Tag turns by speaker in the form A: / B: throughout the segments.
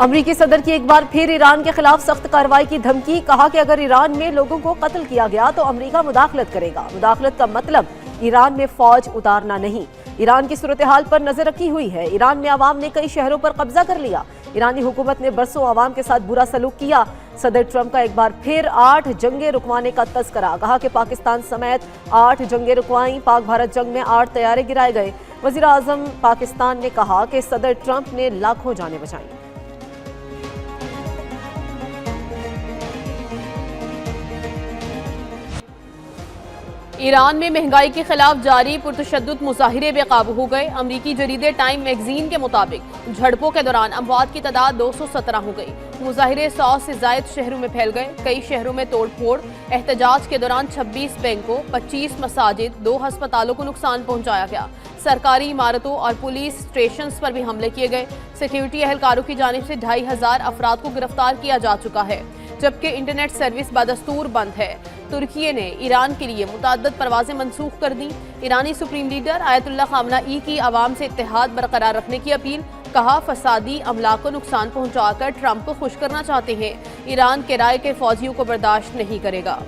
A: अमरीकी सदर की एक बार फिर ईरान के खिलाफ सख्त कार्रवाई की धमकी। कहा कि अगर ईरान में लोगों को कत्ल किया गया तो अमरीका मुदाखलत करेगा। मुदाखलत का मतलब ईरान में फौज उतारना नहीं। ईरान की सूरत हाल पर नजर रखी हुई है। ईरान में अवाम ने कई शहरों पर कब्जा कर लिया। ईरानी हुकूमत ने बरसों अवाम के साथ बुरा सलूक किया। सदर ट्रंप का एक बार फिर 8 जंगें रुकवाने का तस्करा। कहा कि पाकिस्तान समेत 8 जंगें रुकवाई। पाक भारत जंग में 8 तैयारे गिराए गए। वजीर आजम पाकिस्तान ने कहा कि सदर ट्रंप ने लाखों जानें बचाई।
B: ईरान में महंगाई के खिलाफ जारी पुरतशद्दुद मुजाहिरे बेकाबू हो गए। अमरीकी जरीदे टाइम मैगजीन के मुताबिक झड़पों के दौरान अमवात की तादाद 217 हो गई। मुजाहिरे 100 से जायद शहरों में फैल गए। कई शहरों में तोड़ फोड़। एहतजाज के दौरान 26 बैंकों, 25 मसाजिद, 2 अस्पतालों को नुकसान पहुंचाया गया। सरकारी इमारतों और पुलिस स्टेशन पर भी हमले किए गए। सिक्योरिटी एहलकारों की जानिब से 2500 अफराद को गिरफ्तार किया जा चुका है, जबकि इंटरनेट सर्विस बदस्तूर बंद है। तुर्की ने ईरान के लिए मुतअद्दिद परवाजें मनसूख कर दी। ईरानी सुप्रीम लीडर आयतुल्लाह खामनेई की आवाम से इत्तेहाद बरकरार रखने की अपील। कहा, फसादी अमला को नुकसान पहुंचाकर ट्रंप को खुश करना चाहते हैं। ईरान किराए के फौजियों को बर्दाश्त नहीं करेगा।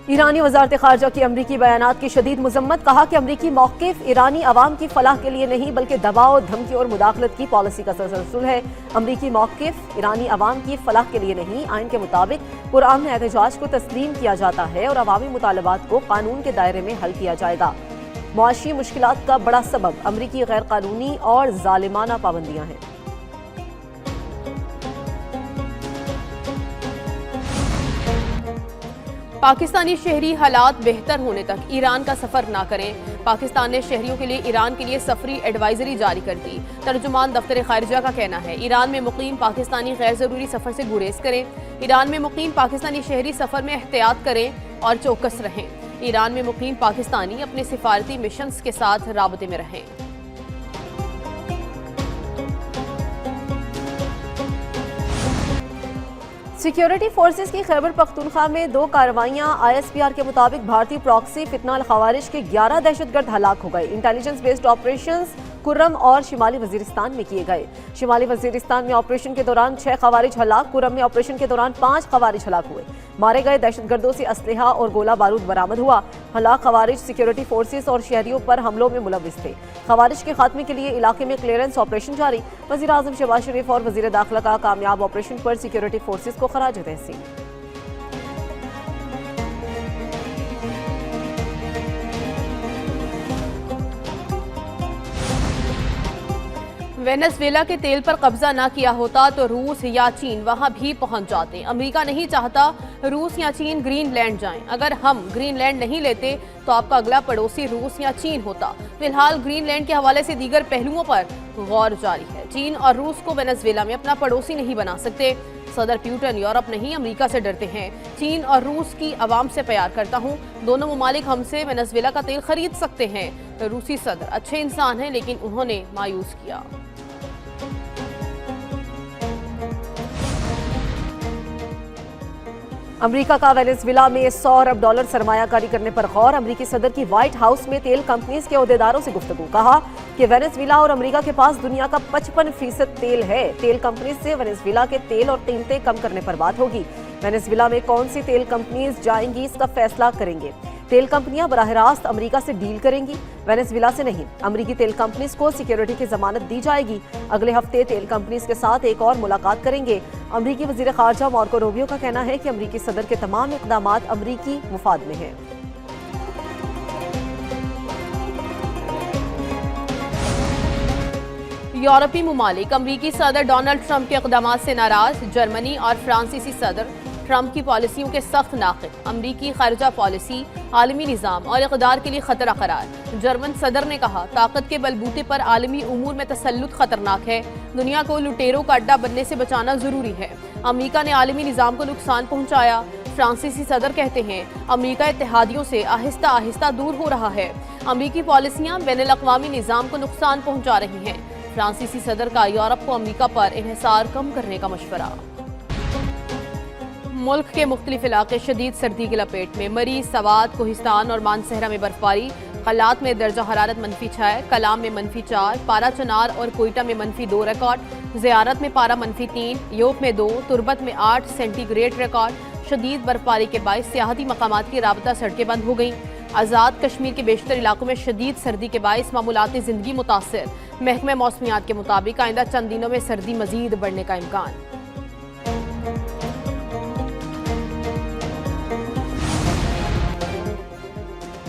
A: ईरानी वजारत खारजा की अमरीकी बयानात की शदीद मुजम्मत। कहा कि अमरीकी मौक़िफ़ ईरानी अवाम की फलाह के लिए नहीं बल्कि दबाव, धमकी और मुदाखलत की पॉलिसी का तसलसल है। अमरीकी मौक़िफ़ ईरानी अवाम की फलाह के लिए नहीं। आइन के मुताबिक पुरअमन एहतजाज को तस्लीम किया जाता है और अवामी मुतालबात को कानून के दायरे में हल किया जाएगा। मुआशी मुश्किलात का बड़ा सबब अमरीकी गैर कानूनी और जालिमाना पाबंदियाँ हैं।
B: पाकिस्तानी शहरी हालात बेहतर होने तक ईरान का सफर ना करें। पाकिस्तान ने शहरियों के लिए ईरान के लिए सफरी एडवाइजरी जारी कर दी। तर्जुमान दफ्तर खारिजा का कहना है, ईरान में मुकीम पाकिस्तानी गैर जरूरी सफर से गुरेज करें। ईरान में मुकीम पाकिस्तानी शहरी सफर में एहतियात करें और चौकस रहें। ईरान में मुकीम पाकिस्तानी अपने सिफारती मिशंस के साथ राबते में रहें।
A: सिक्योरिटी फोर्सेस की खैबर पख्तूनख्वा में 2 कार्रवाइयां। ISPR के मुताबिक भारतीय प्रॉक्सी फितना अल खवारिज के 11 दहशतगर्द हलाक हो गए। इंटेलिजेंस बेस्ड ऑपरेशंस कुर्रम और शिमाली वजीरिस्तान में किए गए। शिमाली वजीरिस्तान में ऑपरेशन के दौरान 6 खवारिज हलाक। कुर्रम में ऑपरेशन के दौरान 5 खवारिज हलाक हुए। मारे गए दहशतगर्दों से असलहा और गोला बारूद बरामद हुआ। हलाक खवारिज सिक्योरिटी फोर्सेस और शहरियों पर हमलों में मुलविस थे। खवारिज के खात्मे के लिए इलाके में क्लियरेंस ऑपरेशन जारी। वज़ीर आज़म शहबाज शरीफ और वज़ीर दाखिला का कामयाब ऑपरेशन पर सिक्योरिटी फोर्सेस को खराज तहसीन।
B: वेनेजुएला के तेल पर कब्जा न किया होता तो रूस या चीन वहां भी पहुंच जाते। अमेरिका नहीं चाहता रूस या चीन ग्रीनलैंड जाएं। अगर हम ग्रीनलैंड नहीं लेते तो आपका अगला पड़ोसी रूस या चीन होता। फिलहाल ग्रीनलैंड के हवाले से दीगर पहलुओं पर गौर जारी है। चीन और रूस को वेनेजुएला में अपना पड़ोसी नहीं बना सकते। सदर पुतिन यूरोप नहीं अमेरिका से डरते हैं। चीन और रूस की आवाम से प्यार करता हूं। दोनों ममालिक हमसे वेनेजुएला का तेल खरीद सकते हैं। रूसी सदर अच्छे इंसान हैं, लेकिन उन्होंने मायूस किया।
A: अमेरिका का वेनेजुएला में $100 अरब सरमायाकारी करने पर गौर। अमेरिकी सदर की व्हाइट हाउस में तेल कंपनीज के ओहदेदारों से गुफ्तगू। कहा कि वेनेजुएला और अमेरिका के पास दुनिया का 55% तेल है। तेल कंपनीज से वेनेजुएला के तेल और कीमतें कम करने पर बात होगी। वेनेजुएला में कौन सी तेल कंपनीज जाएंगी, इसका फैसला करेंगे। तेल कंपनियां बराह रास्त अमेरिका से डील करेंगी, वेनेजुएला से नहीं। अमेरिकी तेल कंपनीज को सिक्योरिटी की जमानत दी जाएगी। अगले हफ्ते तेल कंपनीज के साथ एक और मुलाकात करेंगे। अमेरिकी वजीर खारजा मार्को रूबियो का कहना है कि अमेरिकी सदर के तमाम इक़दामात अमेरिकी मुफाद में हैं।
B: यूरोपीय ममालिक अमेरिकी सदर डोनाल्ड ट्रंप के इक़दामात से नाराज। जर्मनी और फ्रांसीसी सदर ट्रंप की पॉलिसियों के सख्त नाक़िद। अमरीकी खारजा पॉलिसी आलमी निज़ाम और इक़दार के लिए खतरा करार। जर्मन सदर ने कहा, ताकत के बलबूते पर आलमी उमूर में तसल्लुत खतरनाक है। दुनिया को लुटेरों का अड्डा बनने से बचाना जरूरी है। अमरीका ने आलमी निज़ाम को नुकसान पहुंचाया। फ्रांसीसी सदर कहते हैं, अमरीका इत्तेहादियों से आहिस्ता आहिस्ता दूर हो रहा है। अमरीकी पॉलिसियां बैनुल अक़वामी निज़ाम को नुकसान पहुंचा रही हैं। फ्रांसीसी सदर का यूरोप को अमरीका पर इन्हिसार कम करने का मशवरा। मुल्क के मुख्तलिफ इलाके शदीद सर्दी की लपेट में। मरी, सवात, कोहिस्तान और मानसहरा में बर्फबारी। कलात में दर्जा हरारत -6, कलाम में -4, पारा चनार और कोयटा में -2 रिकॉर्ड। ज़ियारत में पारा -3, योप में 2, तुरबत में 8 सेंटीग्रेड रिकॉर्ड। शदीद बर्फबारी के बायस सियाहती मकामात की राबता सड़कें बंद हो गईं। आज़ाद कश्मीर के बेशतर इलाकों में शदीद सर्दी के बायस मामूलाती ज़िंदगी मुतासिर। महकमे मौसमियात के मुताबिक आइंदा चंद दिनों में सर्दी मजीद बढ़ने का इम्कान।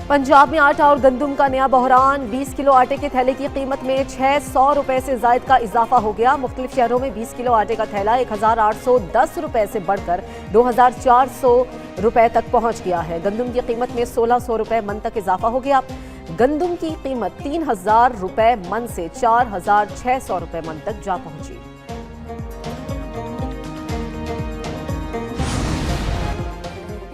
A: पंजाब में आटा और गंदम का नया बहरान। 20 किलो आटे के थैले की कीमत में 600 रुपए से जायद का इजाफा हो गया। मुख्तलिफ शहरों में 20 किलो आटे का थैला 1810 रुपए से बढ़कर 2400 रुपए तक पहुंच गया है। गंदम की कीमत में 1600 रुपए मन तक इजाफा हो गया। गंदम की कीमत 3000 रुपए मन से 4600 रुपए मन तक जा पहुंची।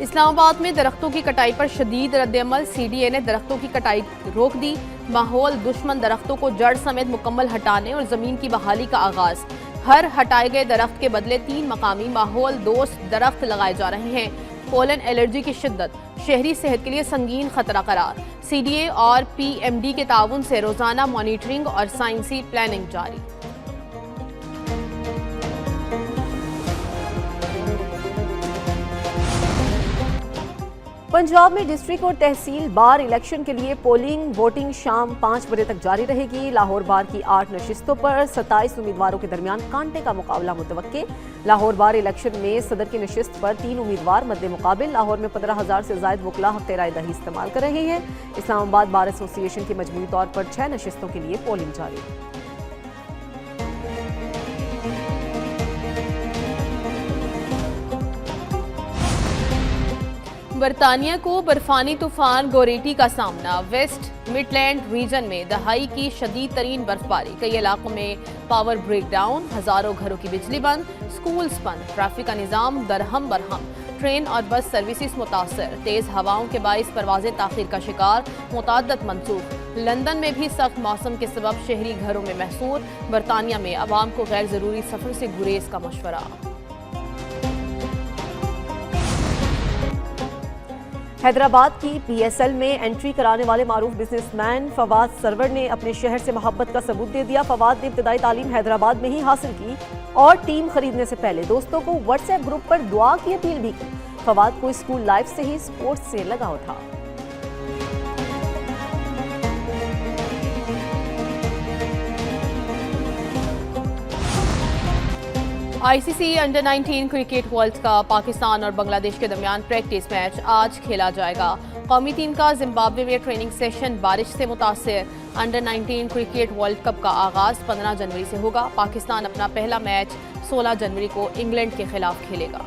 B: इस्लामाबाद में दरख्तों की कटाई पर शदीद रद्द-ए-अमल। CDA ने दरख्तों की कटाई रोक दी। माहौल दुश्मन दरख्तों को जड़ समेत मुकम्मल हटाने और जमीन की बहाली का आगाज। हर हटाए गए दरख्त के बदले 3 मकामी माहौल दोस्त दरख्त लगाए जा रहे हैं। पोलन एलर्जी की शिद्दत शहरी सेहत के लिए संगीन खतरा करार। CDA और PMD के ताउन से रोजाना मॉनिटरिंग और साइंसी प्लानिंग जारी।
A: पंजाब में डिस्ट्रिक्ट और तहसील बार इलेक्शन के लिए पोलिंग वोटिंग शाम 5 बजे तक जारी रहेगी। लाहौर बार की 8 नशिस्तों पर 27 उम्मीदवारों के दरमियान कांटे का मुकाबला मुतवक्के। लाहौर बार इलेक्शन में सदर की नशिस्त पर 3 उम्मीदवार मद्दे मुकाबिल। लाहौर में 15,000 से ज्यादा वकला हफ्ते राय दही इस्तेमाल कर रहे हैं। इस्लामाबाद बार एसोसिएशन की मजमूई तौर पर 6 नशिस्तों के लिए पोलिंग जारी।
B: बरतानिया को बर्फानी तूफान गोरेटी का सामना। वेस्ट मिडलैंड रीजन में दहाई की शदीद तरीन बर्फबारी। कई इलाकों में पावर ब्रेकडाउन, हजारों घरों की बिजली बंद, स्कूल्स बंद, ट्रैफिक का निजाम दरहम बरहम। ट्रेन और बस सर्विसेज मुतासर। तेज हवाओं के बाइस परवाजें ताखीर का शिकार, मुतअद्दिद मंसूख। लंदन में भी सख्त मौसम के सबब शहरी घरों में महसूर। बरतानिया में अवाम को गैर जरूरी सफर से गुरेज का मशवरा।
A: हैदराबाद की PSL में एंट्री कराने वाले मारूफ बिजनेसमैन फवाद सरवर ने अपने शहर से मोहब्बत का सबूत दे दिया। फवाद ने इब्तदाई तालीम हैदराबाद में ही हासिल की और टीम खरीदने से पहले दोस्तों को व्हाट्सएप ग्रुप पर दुआ की अपील भी की। फवाद को स्कूल लाइफ से ही स्पोर्ट्स से लगाव था।
B: ICC under 19 cricket world cup Pakistan और बांग्लादेश के दरमियान प्रैक्टिस मैच आज खेला जाएगा। कौमी टीम का जिम्बाब्वे में ट्रेनिंग सेशन बारिश से मुतासिर। अंडर 19 क्रिकेट वर्ल्ड कप का आगाज 15 जनवरी से होगा। पाकिस्तान अपना पहला मैच 16 जनवरी को इंग्लैंड के खिलाफ खेलेगा।